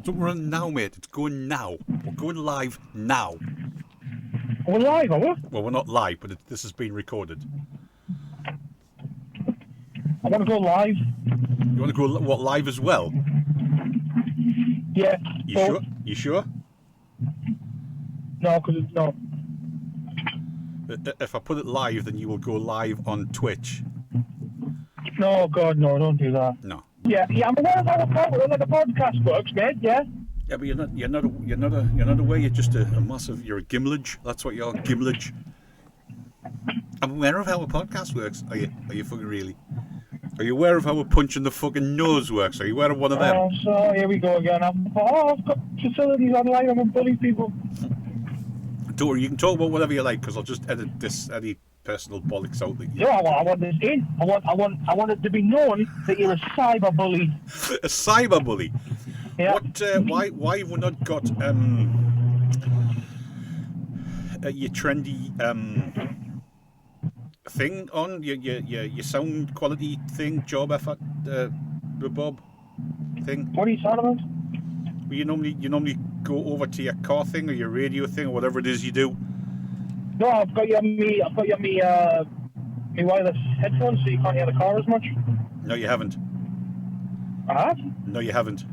Don't run now, mate. It's going now. We're going live now. We're live, are we? Well, we're not live, but this has been recorded. I want to go live. You want to go live as well? Yeah. You sure? You sure? No, because it's no. If I put it live, then you will go live on Twitch. No, God, no! Don't do that. No. Yeah, I'm aware of how the podcast works, mate. Yeah. Yeah, but you're not aware. You're just a massive. You're a gimlage. That's what you're, gimlage. I'm aware of how a podcast works. Are you fucking really? Are you aware of how a punch in the fucking nose works? Are you aware of one of them? Oh, so here we go again. I've got facilities online. I'm bullying people. Don't worry, you can talk about whatever you like, because I'll just edit any personal bollocks out that you. Yeah, I want this in. I want it to be known that you're a cyber bully. A cyber bully. Yeah. What? Why have we not got your trendy thing on your sound quality thing, job effort, Bob thing? What are you talking about? Well, you normally go over to your car thing or your radio thing or whatever it is you do. No, I've got you me wireless headphones, so you can't hear the car as much. No, you haven't. I have. No, you haven't.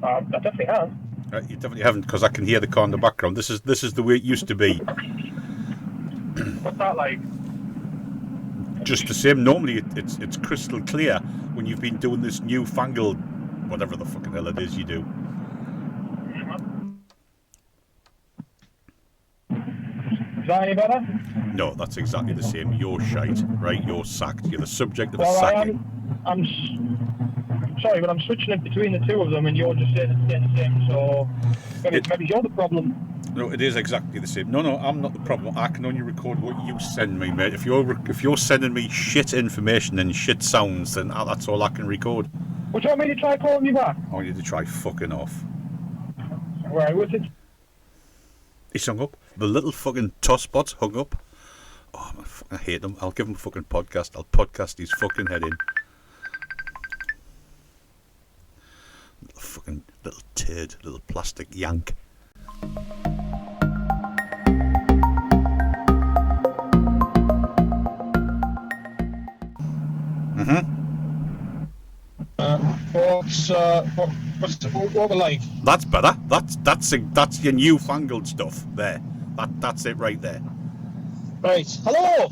I definitely have. You definitely haven't, because I can hear the car in the background. This is the way it used to be. What's that like? Just the same. Normally it's crystal clear when you've been doing this newfangled whatever the fucking hell it is you do. Is that any better? No, that's exactly the same. You're shite, right? You're sacked. You're the subject of a Well, sacking. I'm sorry, but I'm switching it between the two of them, and you're just saying it's the same. So maybe you're the problem. No, it is exactly the same. No, I'm not the problem. I can only record what you send me, mate. If you're sending me shit information and shit sounds, then that's all I can record. Would you want me to try calling you back? I want you to try fucking off. Right, what's it? He's hung up. The little fucking tosspot's hung up. Oh, I hate him. I'll give him a fucking podcast. I'll podcast his fucking head in. Little turd, little plastic yank. What we're like? That's better. That's your newfangled stuff there. That's it right there. Right. Hello.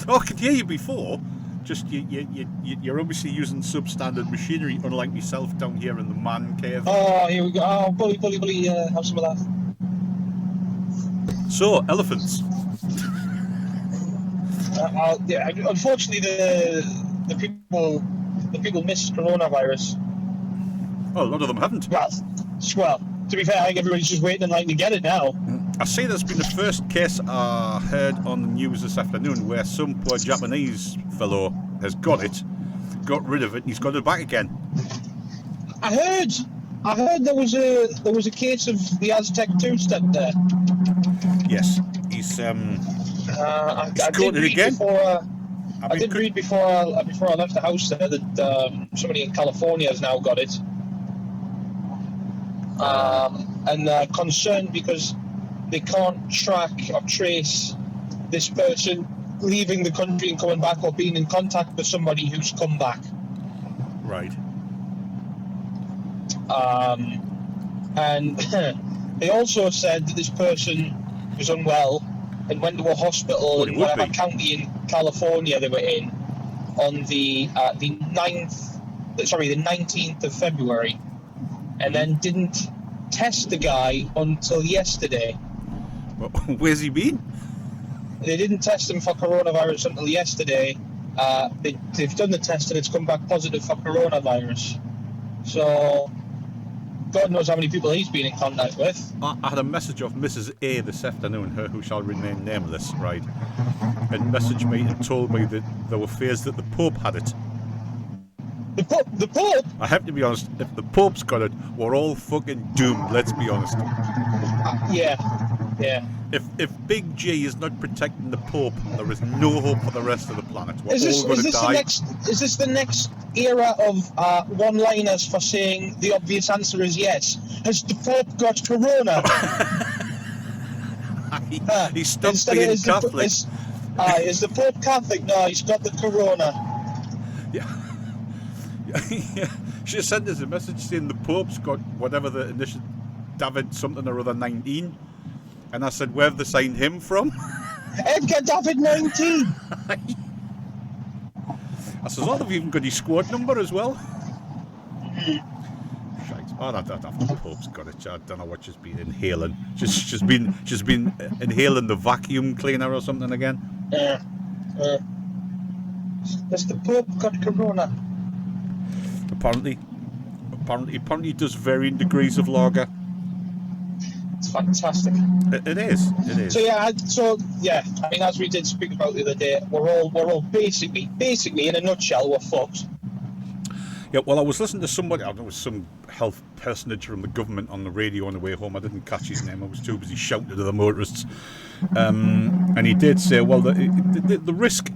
Oh, I could hear you before. Just you're obviously using substandard machinery, unlike myself down here in the man cave. Oh, here we go. Oh, bully. Have some of that. So, elephants. Yeah. Unfortunately, the people miss coronavirus. Oh, a lot of them haven't. Well, to be fair, I think everybody's just waiting in line to get it now. I see there's been the first case I heard on the news this afternoon where some poor Japanese fellow has got rid of it, and he's got it back again. I heard there was a case of the Aztec two-step there. Yes, he's I caught it again. I did read before I left the house there that somebody in California has now got it, and they're concerned because they can't track or trace this person leaving the country and coming back, or being in contact with somebody who's come back. Right. And they also said that this person was unwell and went to a hospital in whatever county in California they were in on the 19th of February, and then didn't test the guy until yesterday. Well, where's he been? They didn't test him for coronavirus until yesterday. They've done the test and it's come back positive for coronavirus. So God knows how many people he's been in contact with. I had a message of Mrs. A this afternoon, her who shall remain nameless, right, and messaged me and told me that there were fears that the Pope had it. The Pope? I have to be honest, if the Pope's got it, we're all fucking doomed, let's be honest. Yeah. If Big G is not protecting the Pope, there is no hope for the rest of the planet. We're Is all going to die. this the next era of one-liners for saying the obvious answer is yes? Has the Pope got corona? He stopped being Catholic. Is the Pope Catholic? No, he's got the corona. Yeah. Yeah. She sent us a message saying the Pope's got whatever the initial David something or other 19, and I said, where have they signed him from? Edgar David 19. I says, oh, they've even got his squad number as well. Shite. Oh, that the Pope's got it. I don't know what she's been inhaling. She's been inhaling the vacuum cleaner or something again. Has the Pope got corona? Apparently he does varying degrees of lager. It's fantastic. It is. So yeah. I mean, as we did speak about the other day, we're all basically in a nutshell, we're fucked. Yeah. Well, I was listening to somebody. I don't know, it was some health personage from the government on the radio on the way home. I didn't catch his name. I was too busy shouting to the motorists. And he did say, well, the risk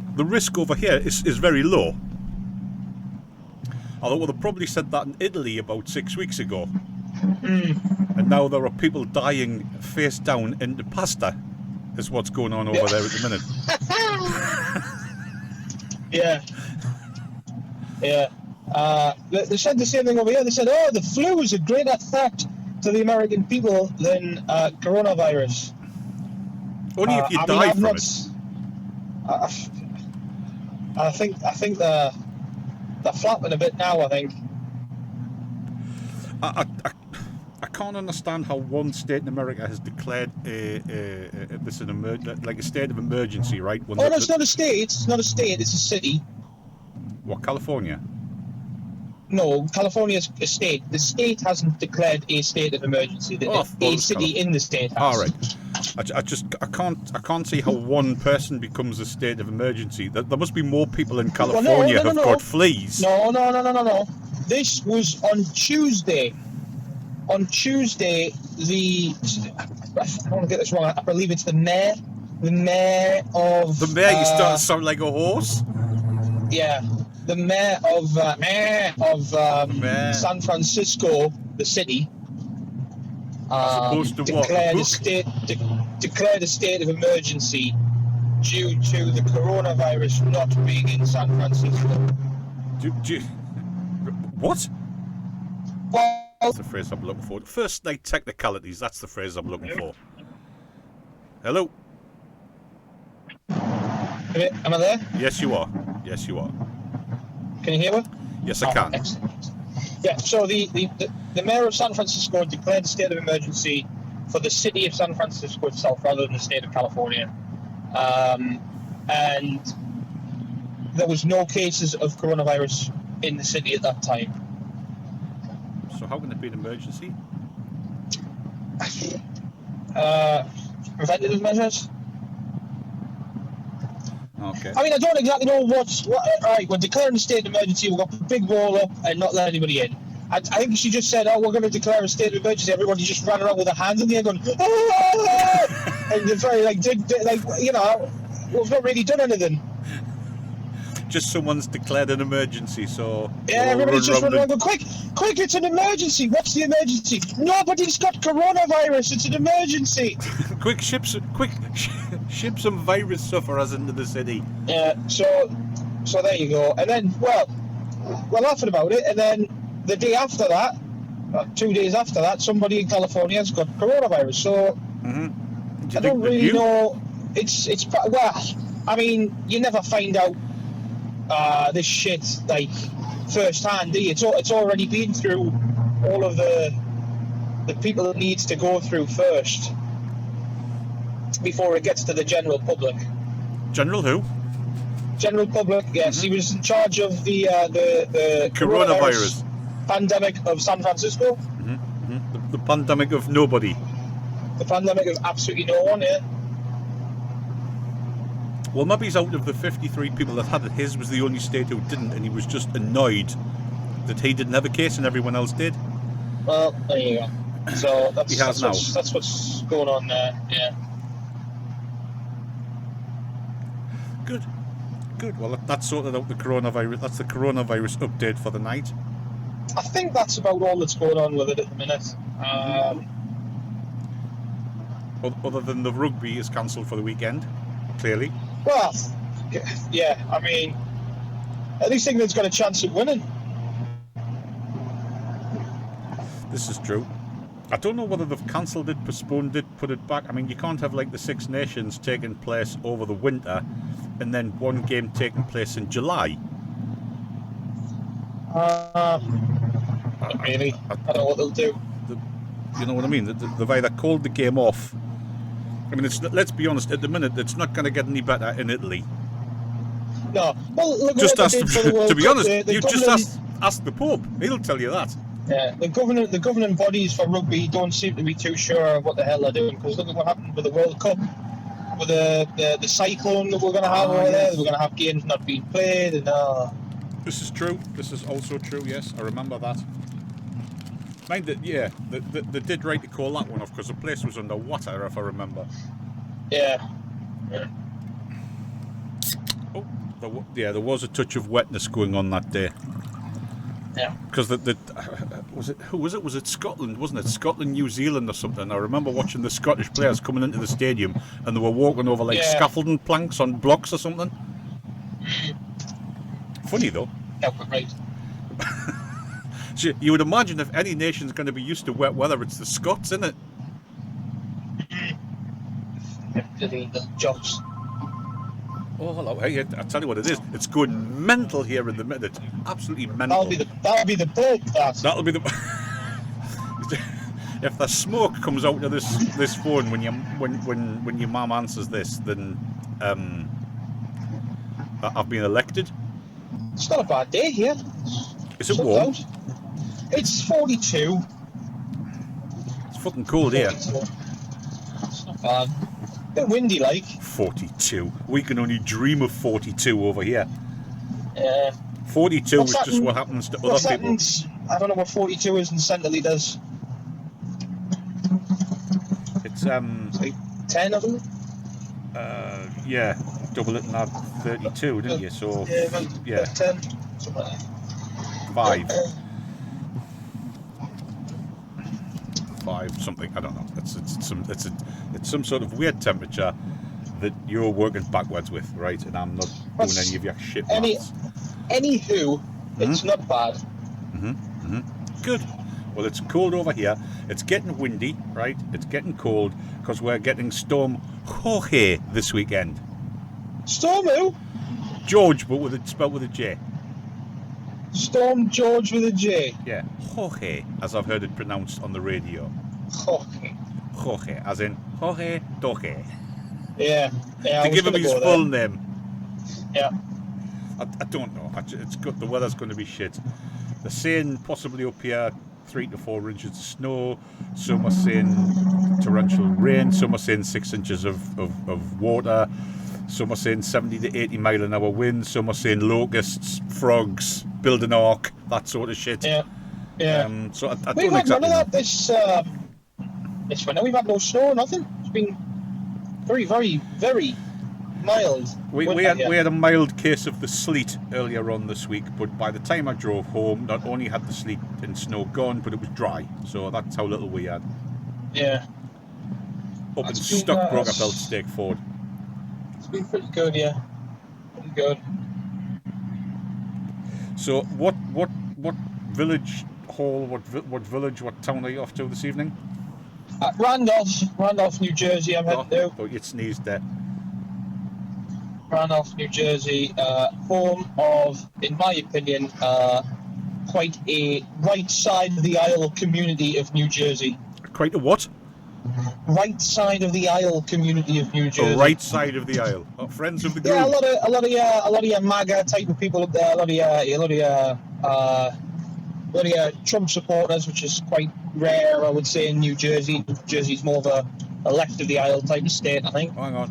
over here is very low. Although they probably said that in Italy about 6 weeks ago. And now there are people dying face down into pasta, is what's going on over there at the minute. Yeah. They said the same thing over here. They said, oh, the flu is a greater threat to the American people than coronavirus. Only if you die from it. I think they're flapping a bit now, I think. I can't understand how one state in America has declared a state of emergency, right? No, it's not a state. It's not a state. It's a city. What, California? No, California's a state. The state hasn't declared a state of emergency. A city in the state has. All right. I can't see how one person becomes a state of emergency. There must be more people in California who've got fleas. No. This was on Tuesday. On Tuesday, I don't want to get this wrong. I believe it's the mayor. The mayor of. The mayor. You start to sound like a horse. Yeah, the mayor of San Francisco, the city. Declared a state of emergency due to the coronavirus not being in San Francisco. What? Well, that's the phrase I'm looking for. First night technicalities, that's the phrase I'm looking for. Hello? Am I there? Yes, you are. Can you hear me? Yes, I can. Excellent. Yeah, so the mayor of San Francisco declared a state of emergency for the city of San Francisco itself rather than the state of California. And there was no cases of coronavirus in the city at that time. So how can it be an emergency? Preventative measures? Okay. I mean, I don't exactly know what. Right, we're declaring a state of emergency. We've got a big wall up and not let anybody in. I think she just said, "Oh, we're going to declare a state of emergency." Everybody just ran around with their hands in the air, going, "Ah!" And they're very we've not really done anything. Just someone's declared an emergency, so yeah, everybody's just running around, going, "Quick! It's an emergency! What's the emergency? Nobody's got coronavirus! It's an emergency!" Quick, ship some virus sufferers into the city. Yeah, so there you go. And then, well, we're laughing about it, and then the day after that, 2 days after that, somebody in California has got coronavirus. So I don't really know. It's well, I mean, you never find out this shit like firsthand, do you? It's already been through all of the people it needs to go through first before it gets to the general public. General who? General public, yes. He was in charge of the coronavirus pandemic of San Francisco. The pandemic of nobody. The pandemic of absolutely no one, yeah. Well, maybe he's out of the 53 people that had it. His was the only state who didn't, and he was just annoyed that he didn't have a case and everyone else did. Well, there you go. So that's what's what's going on there, yeah. Good. Good. Well, that's sorted out the coronavirus. That's the coronavirus update for the night. I think that's about all that's going on with it at the minute. Other than the rugby is cancelled for the weekend, clearly. Well, yeah, I mean, at least England's got a chance of winning. This is true. I don't know whether they've cancelled it, postponed it, put it back. I mean, you can't have like the Six Nations taking place over the winter and then one game taking place in July. Not really. I don't know what they'll do. You know what I mean? They've either called the game off. I mean, let's be honest. At the minute, it's not going to get any better in Italy. No. Well, look Just what ask they did for the World to be Cup. honest, The you just ask the Pope. He'll tell you that. Yeah, the governing bodies for rugby don't seem to be too sure of what the hell they're doing, because look at what happened with the World Cup, with the cyclone that we're going to have over there. We're going to have games not being played, and This is true. This is also true. Yes, I remember that. Mind that, yeah, they did right to call that one off because the place was underwater, if I remember. yeah. Oh, there was a touch of wetness going on that day. Yeah. Because who was it? Was it Scotland? Wasn't it Scotland, New Zealand, or something? I remember watching the Scottish players coming into the stadium, and they were walking over like scaffolding planks on blocks or something. Funny though. Yeah, right. So you would imagine if any nation's going to be used to wet weather, it's the Scots, isn't it? The jobs. Oh, hello. Hey, I tell you what it is. It's going mental here in the minute. It's absolutely mental. That'll be the Pope. That'll be the. If the smoke comes out of this phone when your mum answers this, then I've been elected. It's not a bad day here. Is it warm? It's 42. It's fucking cold here. It's not bad. A bit windy, like. 42. We can only dream of 42 over here. Yeah. 42 is just what happens to other people. I don't know what 42 is in centilitres. It's like 10 of them. Yeah, double it and add 32, didn't you? So yeah, 10. Something like that. 5 something. I don't know. It's some sort of weird temperature that you're working backwards with, right? And I'm not doing any of your shit. Anywho, it's not bad. Good. Well, it's cold over here. It's getting windy, right? It's getting cold because we're getting Storm Jorge this weekend. Storm who? George, but spelled with a J. Storm George with a J. Yeah, Jorge, as I've heard it pronounced on the radio. Jorge. Jorge, as in Jorge Doge. Yeah. To give him his full name. Yeah. I don't know. It's good. The weather's going to be shit. They're saying possibly up here 3 to 4 inches of snow. Some are saying torrential rain. Some are saying 6 inches of water. Some are saying 70 to 80 mile an hour winds. Some are saying locusts, frogs, build an ark, that sort of shit. Yeah. So I We've don't had exactly none of that this winter. We've had no snow, nothing. It's been very, very, very mild. We had a mild case of the sleet earlier on this week, but by the time I drove home, not only had the sleet and snow gone, but it was dry. So that's how little we had. Yeah. Up in Stockbrook, I felt Stakeford. It's been pretty good, yeah. Pretty good. So what village hall, what village, what town are you off to this evening? Randolph, New Jersey. I'm heading to. Oh, you sneezed there. Randolph, New Jersey, home of, in my opinion, quite a right side of the aisle community of New Jersey. Quite a what? Right side of the aisle community of New Jersey. The right side of the aisle. Oh, friends of the group. Yeah, a lot of your MAGA type of people up there. A lot of your Trump supporters, which is quite rare, I would say, in New Jersey. New Jersey's more of a left of the aisle type of state, I think. Hang on.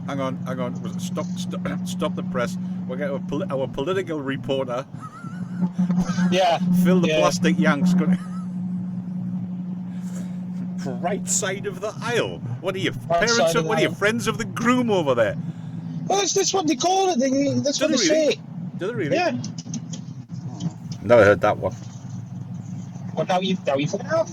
Stop the press. We'll get our political reporter. Yeah. Phil the Plastic Yanks. Right side of the aisle. What are you, parents? What are you, friends of the groom over there? Well, that's what they call it. That's what Do they they really? say. Do they really? Yeah. Never heard that one. Well, now you fucking have.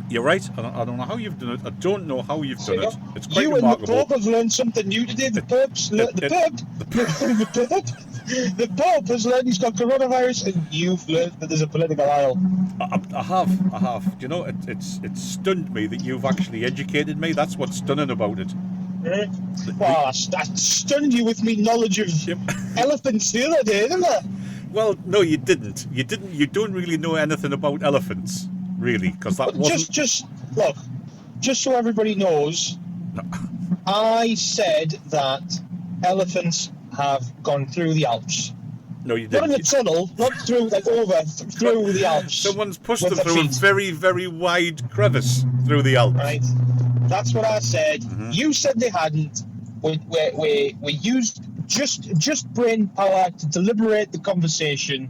You're right. I don't know how you've done it. I don't know how you've done it. It's quite You and the remarkable. Pope have learned something new today. The Pope has learned he's got coronavirus, and you've learned that there's a political aisle. I have. Do you know, it's stunned me that you've actually educated me. That's what's stunning about it. Well, I stunned you with me knowledge of elephants the other day, didn't I? Well, no, you didn't. You didn't. You don't really know anything about elephants, really, because that wasn't. Just look, just so everybody knows, I said that elephants have gone through the Alps. No, you Not in didn't. a tunnel, not through, through the Alps. Someone's pushed them with their through a feet. very, very wide crevice through the Alps. Right. That's what I said. You said they hadn't. We used just brain power to deliberate the conversation.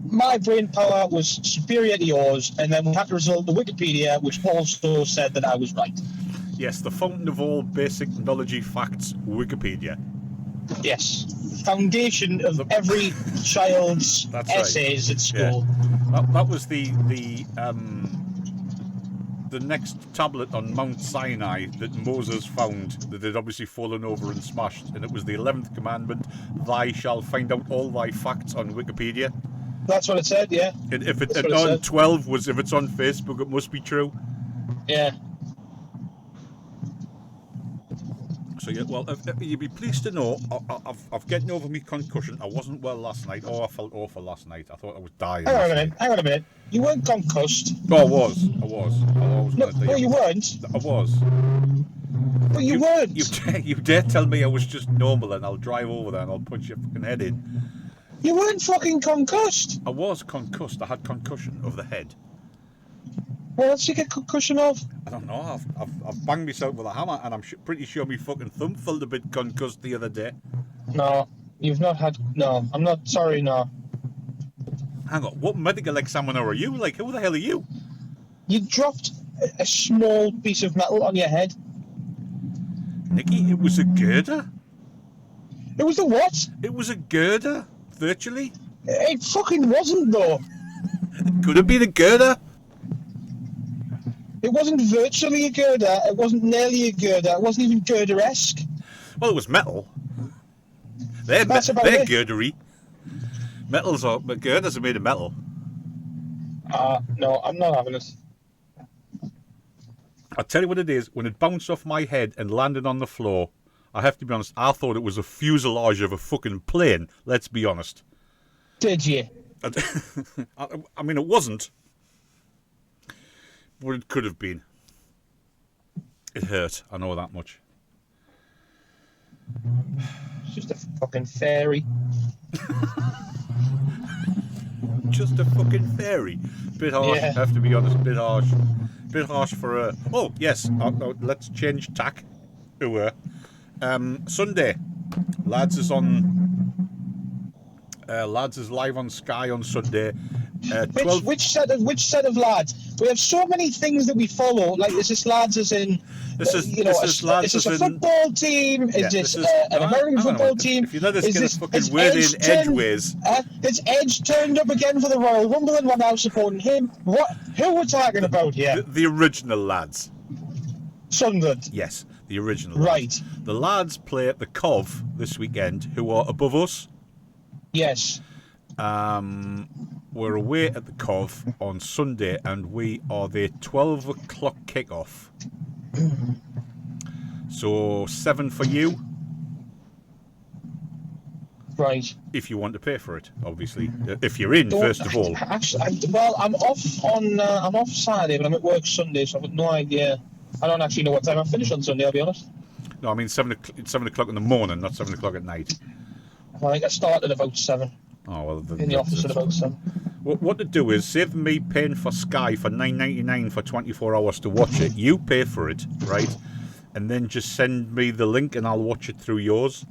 My brain power was superior to yours, and then we had to result to Wikipedia, which also said that I was right. Yes, the fountain of all basic knowledge facts, Wikipedia. Yes. Foundation of every child's That's right. essays at school. That was the next tablet on Mount Sinai that Moses found that had obviously fallen over and smashed, and it was the 11th commandment: "Thou shalt find out all thy facts on Wikipedia." That's what it said, yeah. And if That's it what it on said. 12 was if it's on Facebook, it must be true. Yeah. So yeah, well, you'd be pleased to know I've getting over my concussion. I wasn't well last night. Oh, I felt awful last night. I thought I was dying. Hang on a minute. You weren't concussed. Oh, I was. No, you weren't. I was. But you weren't. You dare tell me I was just normal, and I'll drive over there and I'll punch your fucking head in. You weren't fucking concussed. I was concussed. I had concussion of the head. What else you get concussion of? I don't know. I've banged myself with a hammer, and I'm pretty sure my fucking thumb felt a bit concussed the other day. No, you've not had. No, I'm not sorry. No, Hang on. What medical examiner are you? Like, who the hell are you? you dropped a small piece of metal on your head. Nicky, it was a girder. It was the what? It was a girder, virtually. It fucking wasn't though. Could have been a girder. It wasn't virtually a girder. It wasn't nearly a girder. It wasn't even girder-esque. Well, it was metal. They're That's about it. girdery. But girders are made of metal. No, I'm not having it. I'll tell you what it is. When it bounced off my head and landed on the floor, I have to be honest, I thought it was a fuselage of a fucking plane. Let's be honest. Did you? I mean, it wasn't. But it could have been. It hurt. I know that much. It's just a fucking fairy. Just a fucking fairy. Bit harsh, Yeah. I have to be honest. Bit harsh. Bit harsh for a... Oh, yes. Let's change tack. Sunday. Lads is on... Lads is live on Sky on Sunday. 12... Which set of lads? We have so many things that we follow. Like, is this lads as in, This is lads is this as a in... football team? Yeah, Is this this is- an no, American hang on a football minute. team? If you let us Is get a this- fucking is word in Edge turned- edgeways... Has Edge turned up again for the Royal Rumble and we're now supporting him? What? Who we're talking about here? The original lads. Sunderland. Yes, the original lads. Right. The lads play at the Cov this weekend, who are above us. Yes. We're away at the Cov on Sunday, and we are the 12 o'clock kickoff. So 7 for you, Right. if you want to pay for it, obviously. If you're in, first of all. Actually, I'm off Saturday, but I'm at work Sunday, so I've got no idea. I don't actually know what time I finish on Sunday. I'll be honest. No, I mean 7 o'clock in the morning, not 7 o'clock at night. I think I started at about 7 Oh well. in the office at about 7. What to do is, save me paying for Sky for $9.99 for 24 hours to watch it. You pay for it, right? And then just send me the link, and I'll watch it through yours.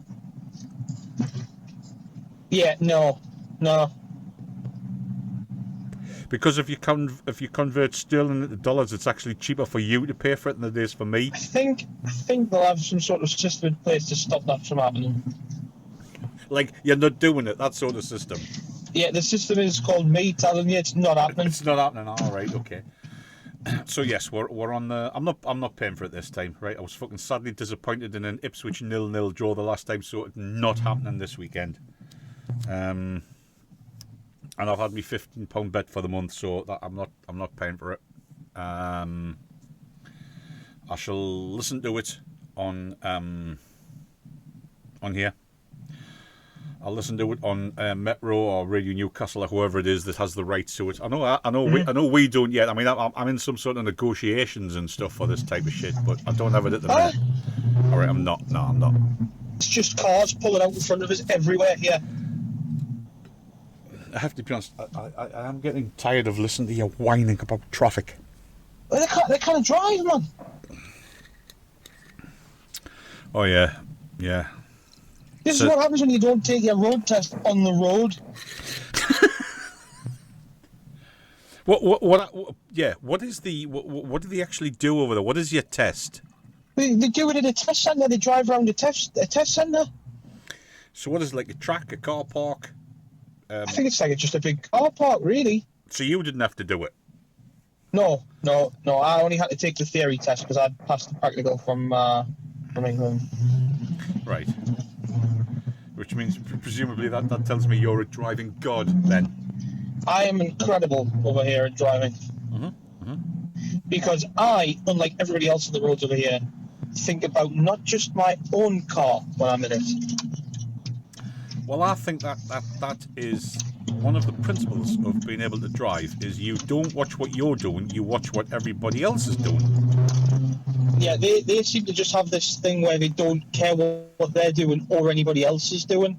Yeah, no. Because if you convert sterling into dollars, it's actually cheaper for you to pay for it than it is for me. I think they'll have some sort of system in place to stop that from happening. Like, you're not doing it, that sort of system. Yeah, the system is called me telling you it's not happening. It's not happening. All right, okay. So yes, we're on the. I'm not paying for it this time, right? I was fucking sadly disappointed in an Ipswich 0-0 draw the last time, so it's not happening this weekend. And I've had my £15 bet for the month, so that I'm not paying for it. I shall listen to it on here. I'll listen to it on Metro or Radio Newcastle or whoever it is that has the rights to it. I know we don't yet. I mean, I'm in some sort of negotiations and stuff for this type of shit, but I don't have it at the minute. All right, I'm not. No, I'm not. It's just cars pulling out in front of us everywhere here. I have to be honest. I am getting tired of listening to you whining about traffic. Well, they can't drive, man. Oh yeah, yeah. This is what happens when you don't take your road test on the road. What do they actually do over there? What is your test? They do it at a test centre. They drive around a test centre. So what is it, like a track, a car park? I think it's like just a big car park, really. So you didn't have to do it? No. I only had to take the theory test because I'd passed the practical from England. Right. Which means presumably that tells me you're a driving god then. I am incredible over here at driving. Because I, unlike everybody else on the roads over here, think about not just my own car when I'm in it. Well, I think that is one of the principles of being able to drive is you don't watch what you're doing, you watch what everybody else is doing. Yeah, they seem to just have this thing where they don't care what they're doing or anybody else is doing.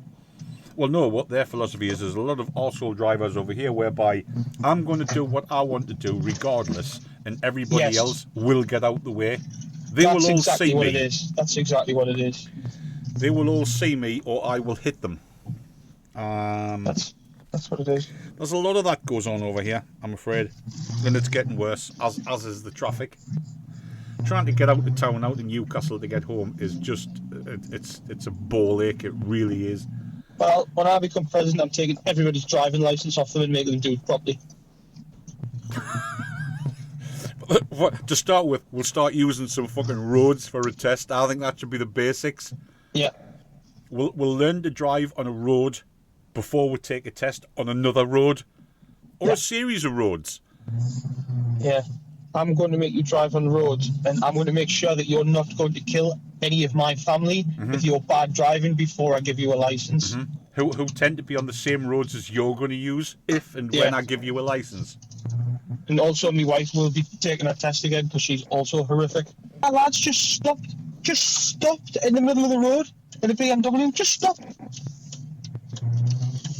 Well, no, what their philosophy is there's a lot of arsehole drivers over here whereby I'm going to do what I want to do regardless, and everybody else will get out the way. That's exactly what it is. That's exactly what it is. They will all see me or I will hit them. That's what it is. There's a lot of that goes on over here, I'm afraid. And it's getting worse, as is the traffic. Trying to get out of town, out in Newcastle to get home is just, it's a ball ache, it really is. Well, when I become president, I'm taking everybody's driving licence off them and making them do it properly. To start with, we'll start using some fucking roads for a test. I think that should be the basics. Yeah. We'll learn to drive on a road before we take a test on another road or a series of roads. Yeah. I'm going to make you drive on roads, and I'm going to make sure that you're not going to kill any of my family with your bad driving before I give you a license. Who tend to be on the same roads as you're going to use if and when I give you a license. And also, my wife will be taking a test again because she's also horrific. My lads just stopped in the middle of the road in a BMW. Just stopped.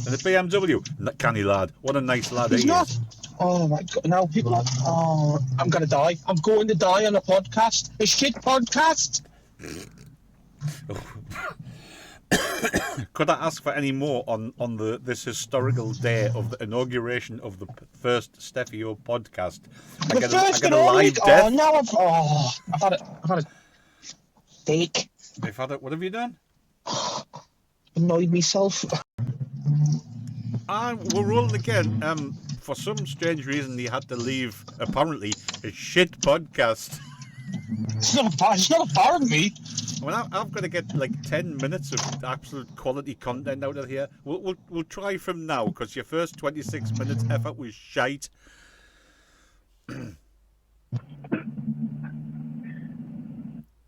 And the BMW, canny lad. What a nice lad He's he not. is. Oh my God! Now people are. Oh, I'm gonna die. I'm going to die on a podcast. A shit podcast. Could I ask for any more on this historical day of the inauguration of the first Steffio podcast? I get a live death. Oh, now I've had a steak. You've had it. What have you done? Annoyed myself. We're rolling again. For some strange reason, he had to leave, apparently, a shit podcast. It's not apparent me. I mean, I've got to get like 10 minutes of absolute quality content out of here. We'll try from now, because your first 26 minutes effort was shite.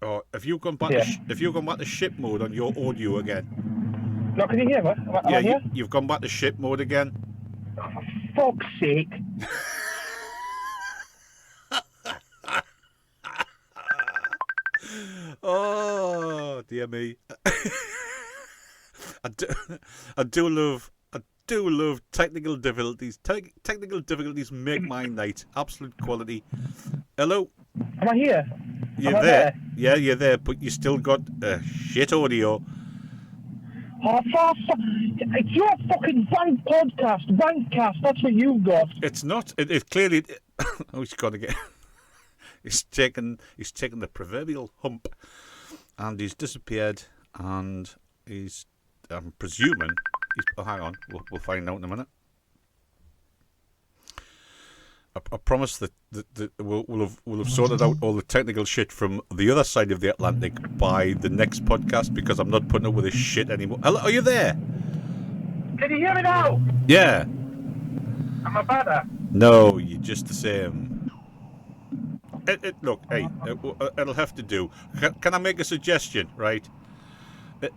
Oh, have you gone back to ship mode on your audio again? No, can you hear me? Am I here? You've gone back to ship mode again. For fuck's sake. Oh dear me. I do love technical difficulties. Technical difficulties make my night. Absolute quality. Hello. Am I here? You're there. Yeah, you're there, but you still got shit audio. Oh, it's your fucking wank podcast, wankcast. That's what you got. It's not. It clearly. Oh, he's got to get. He's taken the proverbial hump, and he's disappeared. And he's. I'm presuming. Oh, hang on. We'll find out in a minute. I promise that we'll have sorted out all the technical shit from the other side of the Atlantic by the next podcast, because I'm not putting up with this shit anymore. Hello, are you there? Can you hear me now? Yeah. Am I better? No, you're just the same. Look, hey, it'll have to do. Can I make a suggestion, right?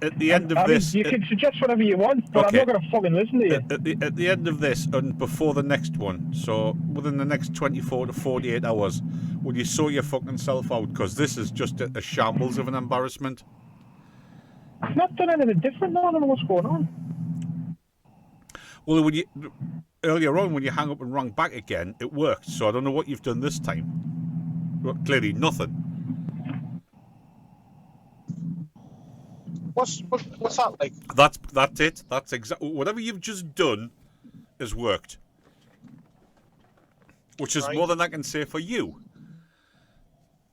At the end of this... you can suggest whatever you want, but okay. I'm not going to fucking listen to you. At the end of this, and before the next one, so within the next 24 to 48 hours, will you sort your fucking self out? Because this is just a shambles of an embarrassment. I've not done anything different. I don't know what's going on. Well, earlier on, when you hung up and rang back again, it worked. So I don't know what you've done this time. Well, clearly nothing. What's that like? That's it. That's exactly whatever you've just done has worked, which is more than I can say for you.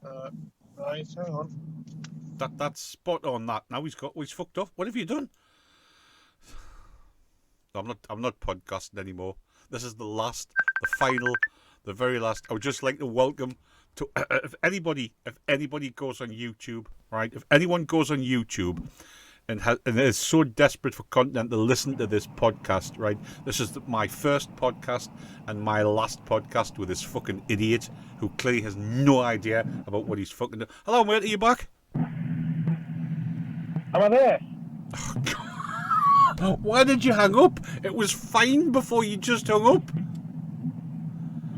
Right, hang on. That's spot on. That now he's fucked off. What have you done? I'm not podcasting anymore. This is the final, the very last. I would just like to welcome to if anybody goes on YouTube, right? If anyone goes on YouTube and is so desperate for content to listen to this podcast, right? This is my first podcast and my last podcast with this fucking idiot who clearly has no idea about what he's fucking doing. Hello, mate. Are you back? Am I there? Oh, God. Why did you hang up? It was fine before you just hung up.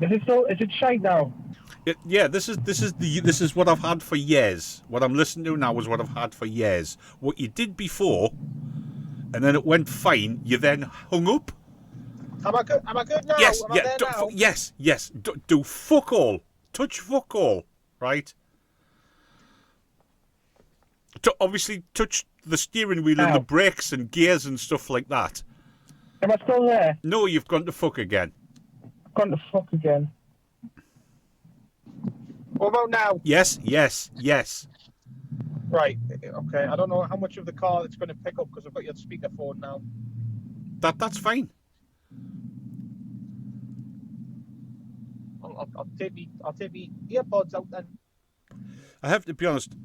Is it shite now? Yeah, this is what I've had for years. What I'm listening to now is what I've had for years. What you did before, and then it went fine. You then hung up. Am I good now? Yes, Am I there now? yes. Do fuck all. Touch fuck all. Right. Obviously, touch the steering wheel and the brakes and gears and stuff like that. Am I still there? No, you've gone to fuck again. Gone to fuck again. What about now? Yes. Right, okay. I don't know how much of the car it's going to pick up because I've got your speakerphone now. That's fine. I'll take me earpods out then. I have to be honest.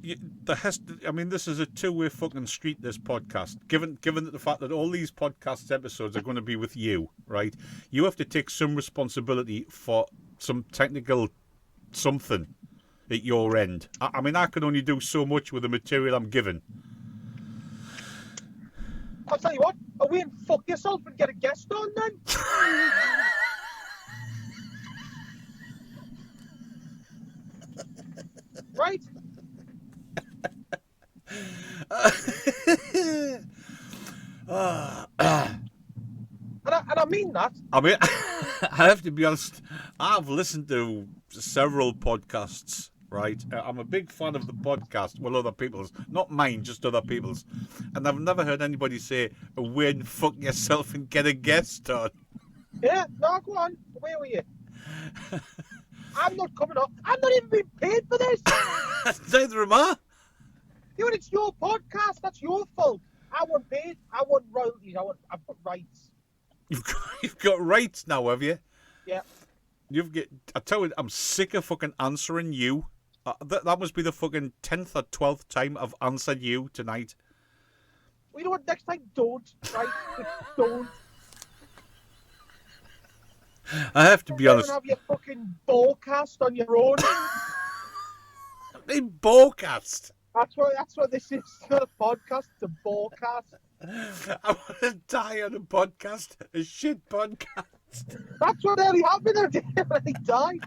This is a two-way fucking street. This podcast, given the fact that all these podcast episodes are going to be with you, right? You have to take some responsibility for some technical something at your end. I can only do so much with the material I'm given. I'll tell you what, away and fuck yourself and get a guest on then. Right? And I mean that. I have to be honest. I've listened to several podcasts, right? I'm a big fan of the podcast. Well, other people's. Not mine, just other people's. And I've never heard anybody say, away and fuck yourself and get a guest on. Yeah, no, go on. Away with you. I'm not coming up. I'm not even being paid for this. Neither am I. Dude, it's your podcast. That's your fault. I want paid. I want royalties. I've got rights. You've got rights now, have you? Yeah. I tell you, I'm sick of fucking answering you. That must be the fucking 10th or 12th time I've answered you tonight. Well, you know what? Next time, don't. Right? Don't. I have to be honest. Don't have your fucking ballcast on your own. A ballcast. That's what this is. It's not a podcast. It's a ballcast. I want to die on a podcast. A shit podcast. That's what really happened. They died.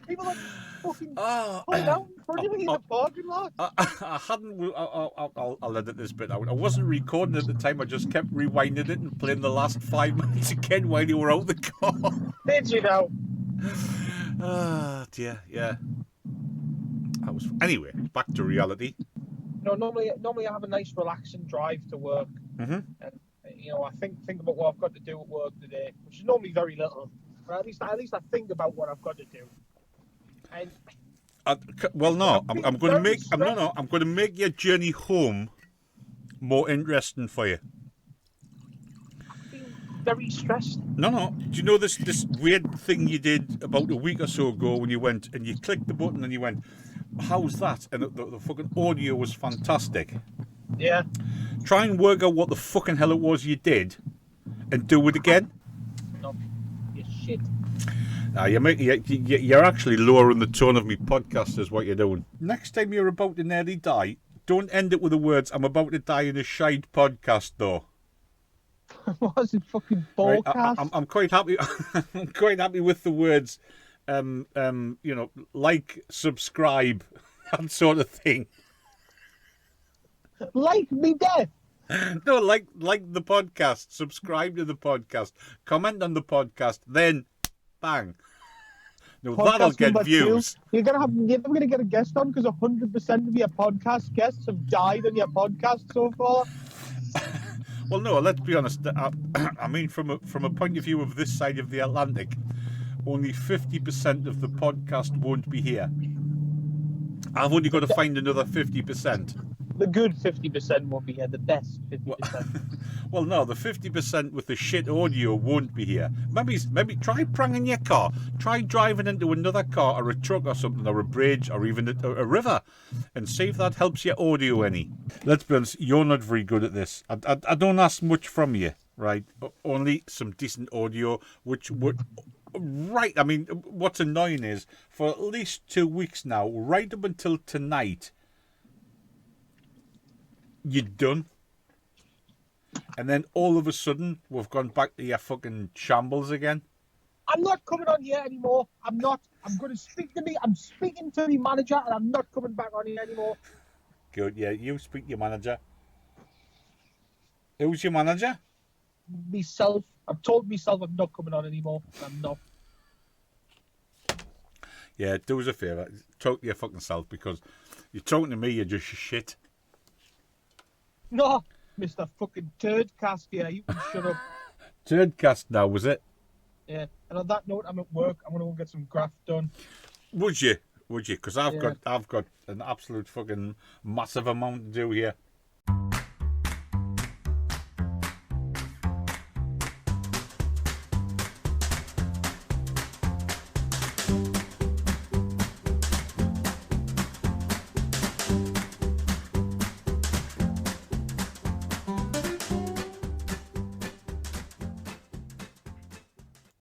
People like fucking pulling out in front of me in the parking lot. I hadn't. I'll edit this bit out. I wasn't recording at the time. I just kept rewinding it and playing the last 5 minutes again while you were out the car. Did you know? Ah, dear, yeah. Anyway, back to reality. No, normally I have a nice relaxing drive to work. Mm-hmm. And I think about what I've got to do at work today, which is normally very little. But at least I think about what I've got to do. And Well, no, I'm I'm, being I'm going to very make. I'm, no, stressed. no, I'm going to make your journey home more interesting for you. I'm being very stressed. No, no. Do you know this weird thing you did about a week or so ago when you went and you clicked the button and you went, "How's that?" And the fucking audio was fantastic. Yeah. Try and work out what the fucking hell it was you did, and do it again. No, you shit. You're actually lowering the tone of me podcast is what you're doing. Next time you're about to nearly die, don't end it with the words, "I'm about to die in a shite podcast," though. What is it, fucking Right? ballcast? I'm quite happy. I'm quite happy with the words, like, subscribe, that sort of thing. Like me death. No, like the podcast, subscribe to the podcast, comment on the podcast, then bang. No, that'll Podcast get number views. 2. You're never gonna get a guest on because 100% of your podcast guests have died on your podcast so far. Well, no, let's be honest. I mean, from a point of view of this side of the Atlantic, only 50% of the podcast won't be here. I've only got to find another 50%. The good 50% won't be here. The best 50%. Well, no, the 50% with the shit audio won't be here. Maybe try pranging your car. Try driving into another car or a truck or something, or a bridge, or even a river, and see if that helps your audio any. Let's be honest, you're not very good at this. I don't ask much from you, right? Only some decent audio, which would... Right, I mean, what's annoying is, for at least 2 weeks now, right up until tonight, you're done. And then all of a sudden, we've gone back to your fucking shambles again. I'm not coming on here anymore. I'm not. I'm going to speak to me. I'm speaking to the manager, and I'm not coming back on here anymore. Good, yeah, you speak to your manager. Who's your manager? Myself. I've told myself I'm not coming on anymore. I'm not. Yeah, do us a favour. Talk to your fucking self, because you're talking to me, you're just shit. No, Mr. fucking Turdcast here. You can shut up. Turdcast now, was it? Yeah. And on that note, I'm at work. I'm going to go get some graft done. Would you? Because I've Yeah. got an absolute fucking massive amount to do here.